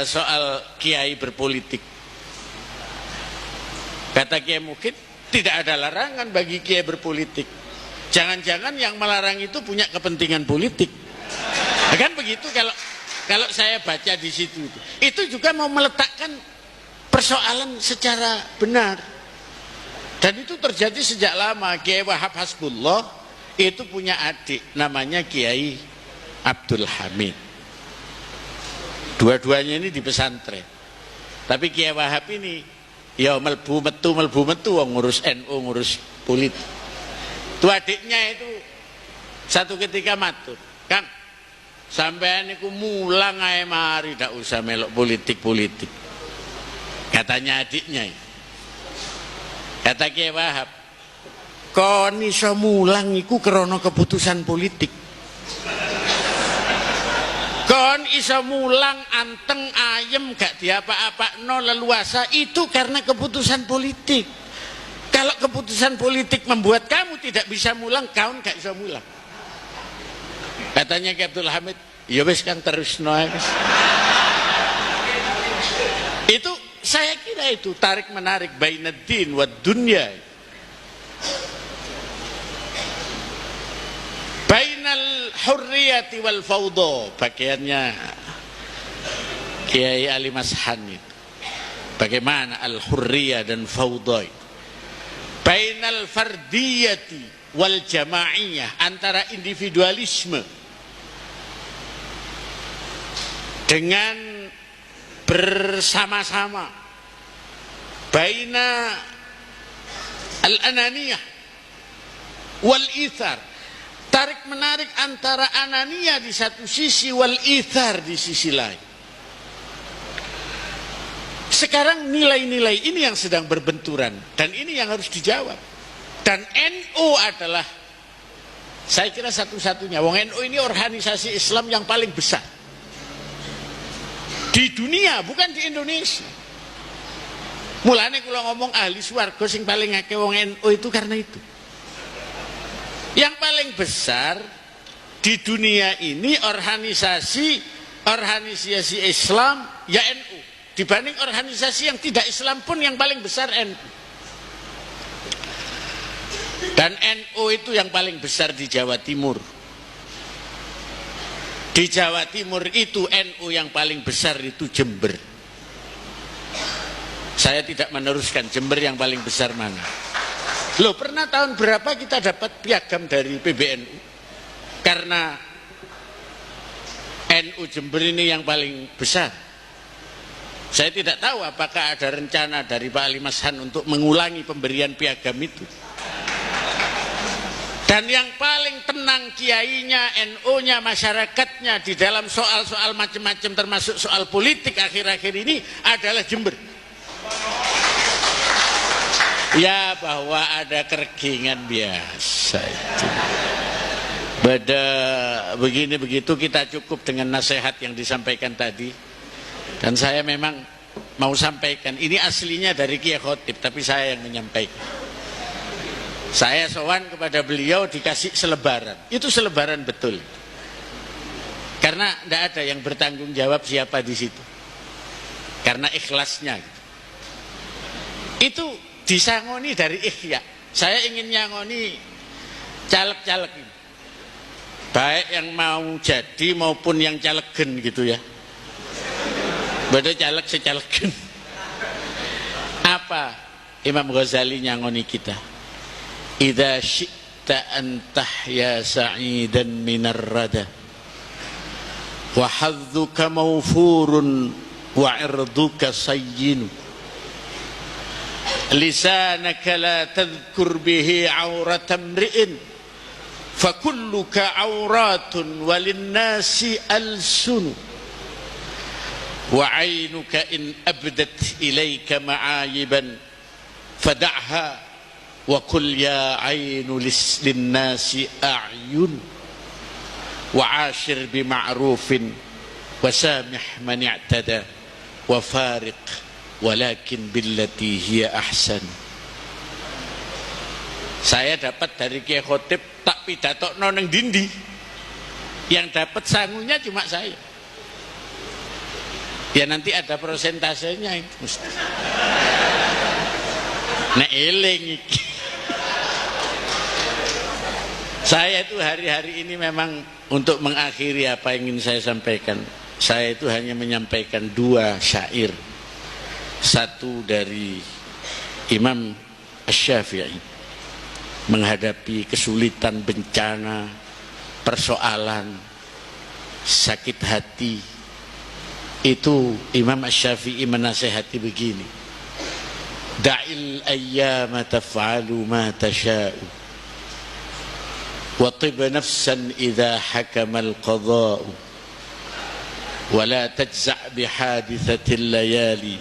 soal kiai berpolitik. Kata Kiai Mukid, tidak ada larangan bagi kiai berpolitik. Jangan-jangan yang melarang itu punya kepentingan politik. Kan begitu kalau saya baca di situ. Itu juga mau meletakkan persoalan secara benar. Dan itu terjadi sejak lama. Kiai Wahab Hasbullah itu punya adik namanya Kiai Abdul Hamid. Dua-duanya ini di pesantren. Tapi Kiai Wahab ini ya melbu metu ngurus NU, ngurus politik. Itu adiknya itu satu ketika matur, "Kang, sampean niku mulang ae mari, ndak usah melok politik-politik." Katanya adiknya. Kata Kiai Wahab, "Kon iso mulang iku krana keputusan politik. Kon iso mulang anteng ayem gak diapa-apakno leluasa itu karena keputusan politik. Kalau keputusan politik membuat kamu tidak bisa mulang, kau gak bisa mulang." Katanya Kiai Abdul Hamid, "Ya wis Kang, terusno ae." Itu saya kira itu tarik menarik bainaddin wad dunya. Bainal hurriyati wal fawda, bagiannya Kiai Ali Mashan itu. Bagaimana al-hurriyah dan fawda itu. Bainal fardiyati wal jama'iyah, antara individualisme dengan bersama-sama. Baina al-ananiyah wal ithar, tarik menarik antara ananiyah di satu sisi, wal ithar di sisi lain. Sekarang nilai-nilai ini yang sedang berbenturan, dan ini yang harus dijawab. Dan NU adalah, saya kira satu-satunya, wong NU ini organisasi Islam yang paling besar di dunia, bukan di Indonesia. Mulane kula ngomong ahli swarga sing paling akeh wong NU itu karena itu. Yang paling besar di dunia ini organisasi Islam ya NU. Dibanding organisasi yang tidak Islam pun yang paling besar NU. Dan NU itu yang paling besar di Jawa Timur. Di Jawa Timur itu NU yang paling besar itu Jember. Saya tidak meneruskan Jember yang paling besar mana. Loh, pernah tahun berapa kita dapat piagam dari PBNU? Karena NU Jember ini yang paling besar. Saya tidak tahu apakah ada rencana dari Pak Ali Mashan untuk mengulangi pemberian piagam itu. Dan yang paling tenang kiainya, NU-nya, masyarakatnya di dalam soal-soal macam-macam termasuk soal politik akhir-akhir ini adalah Jember. Ya, bahwa ada kergingan biasa itu. Pada begini begitu kita cukup dengan nasihat yang disampaikan tadi. Dan saya memang mau sampaikan, ini aslinya dari Kiai Khotib, tapi saya yang menyampaikan. Saya sowan kepada beliau dikasih selebaran. Itu selebaran betul. Karena tidak ada yang bertanggung jawab siapa di situ. Karena ikhlasnya. Itu disangoni dari ikhya. Saya ingin nyangoni caleg-caleg ini. Baik yang mau jadi maupun yang calegen gitu ya. Beda caleg secalegen. Apa Imam Ghazali nyangoni kita? Idza syi'ta an tahya sa'idan minar rada wa hadzuka mawfurun wa irduka sayyin lisanaka la tadhkur bihi 'auratan mri'in fa kulluka 'auratun walin nasi alsunu wa 'ainuka in abdat ilaika ma'ayiban fada'ha wa qul ya 'ainu linnasi a'yun wa 'ashir bima'rufin wa samih man i'tada wa fariq walakin billati hiya ahsan. Saya dapat dari Kiai Khotib tak pidatokno nang dindi. Yang dapat sangunya cuma saya. Ya nanti ada prosentasenya itu mesti. Nek eling iki. Saya itu hari-hari ini memang untuk mengakhiri apa yang ingin saya sampaikan. Saya itu hanya menyampaikan 2 syair. Satu dari Imam Asy-Syafi'i menghadapi kesulitan, bencana, persoalan, sakit hati. Itu Imam Asy-Syafi'i menasihati begini. Da'il ayyama taf'alu ma tasha'u وطب نفسا إذا حكم القضاء ولا تجزع بحادثة الليالي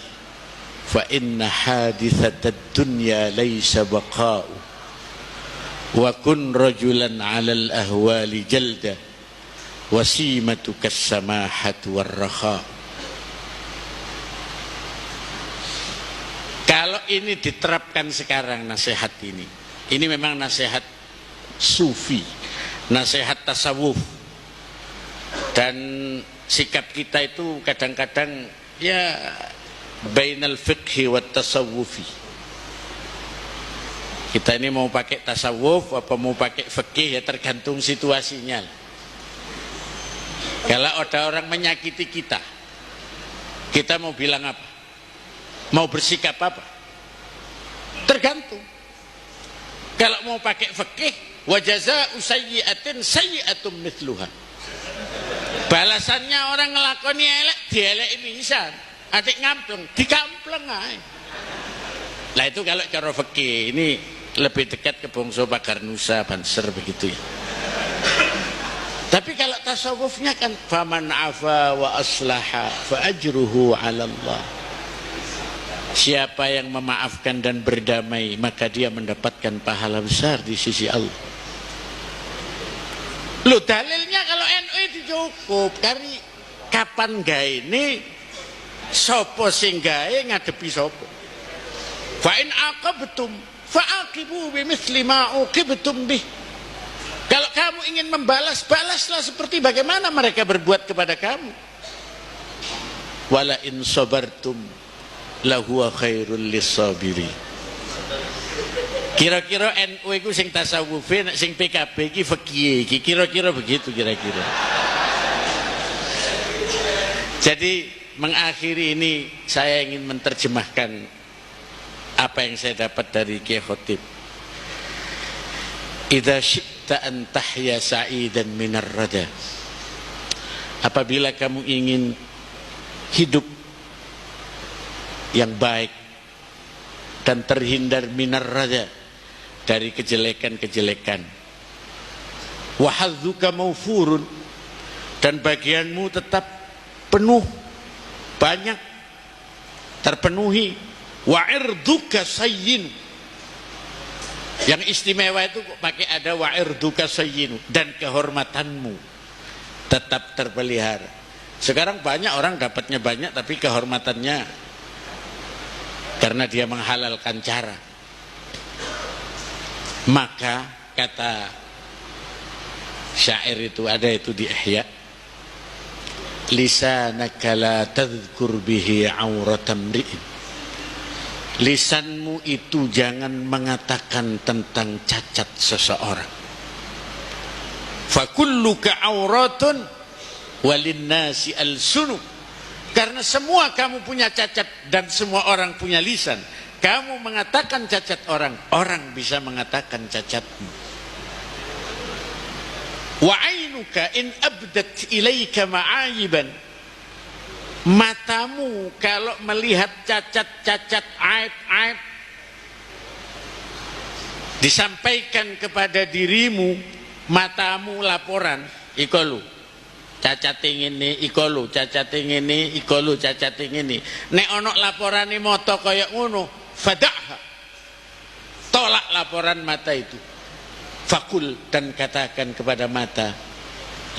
فإن حادثة الدنيا ليس بقاء وكن رجلا على الأهوال جلدا وسيمتك السماحة والرخاء. Kalau ini diterapkan sekarang nasihat ini memang nasihat sufi, nasihat tasawuf, dan sikap kita itu kadang-kadang ya bainal fiqhi wat tasawufi. Kita ini mau pakai tasawuf apa mau pakai fikih ya tergantung situasinya. Kalau ada orang menyakiti kita, kita mau bilang apa? Mau bersikap apa? Tergantung. Kalau mau pakai fikih, wa jazaa'u sayyi'atin sayyi'atun mithluha. Balasannya orang ngelakoni elek, dieleki pisan. Atik ngampleng, dikampleng ae. Lah itu kalau cara fikih ini lebih dekat ke bangsa Pagar Nusa, Banser begitu ya. Tapi kalau tasawufnya kan faman afa wa aslaha fa ajruhu 'ala Allah. Siapa yang memaafkan dan berdamai maka dia mendapatkan pahala besar di sisi Allah. Loh dalilnya kalau NU itu cukup. Kari kapan gawe ini sapa sing gawe ngadepi sapa. Fa in aqabtum fa'aqibu bimithli ma uqibtum bih. Kalau kamu ingin membalas, balaslah seperti bagaimana mereka berbuat kepada kamu. Wala in sabartum lahuwa khairul lisabiri. Kira-kira NU itu sing tasawufi, sing PKB iki fikih iki kira-kira begitu kira-kira. Jadi mengakhiri ini saya ingin menerjemahkan apa yang saya dapat dari Kiai Khotib. Idza syi'ta an tahya sa'idan minar rada. Apabila kamu ingin hidup yang baik dan terhindar minar rada, dari kejelekan-kejelekan, wa hadzuka maufurun, dan bagianmu tetap penuh, banyak, terpenuhi, wa irduka sayyin, yang istimewa itu kok pakai ada wa irduka sayyin, dan kehormatanmu tetap terpelihara. Sekarang banyak orang dapatnya banyak tapi kehormatannya karena dia menghalalkan cara. Maka kata syair itu, ada itu di Ihya, lisanaka la tadhkur bihi auratam ri'in. Lisanmu itu jangan mengatakan tentang cacat seseorang. Fakulluka auratun walinnasi alsunu. Karena semua kamu punya cacat dan semua orang punya lisan. Kamu mengatakan cacat orang, orang bisa mengatakan cacatmu. Wa ainuka in abdat ilaika ma'ayiban. Matamu kalau melihat cacat-cacat, aib-aib disampaikan kepada dirimu, matamu laporan, ikolu cacat ngene, ikolu cacat ngene, ikolu cacat ngene. Nek ono laporane moto kaya ngono, fada'ha, tolak laporan mata itu. Fakul, dan katakan kepada mata,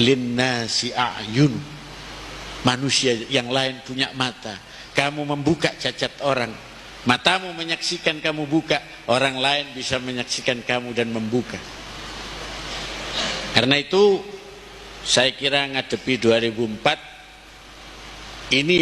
linnasi a'yun, manusia yang lain punya mata, kamu membuka cacat orang, matamu menyaksikan kamu buka, orang lain bisa menyaksikan kamu dan membuka. Karena itu saya kira ngadepi 2004 ini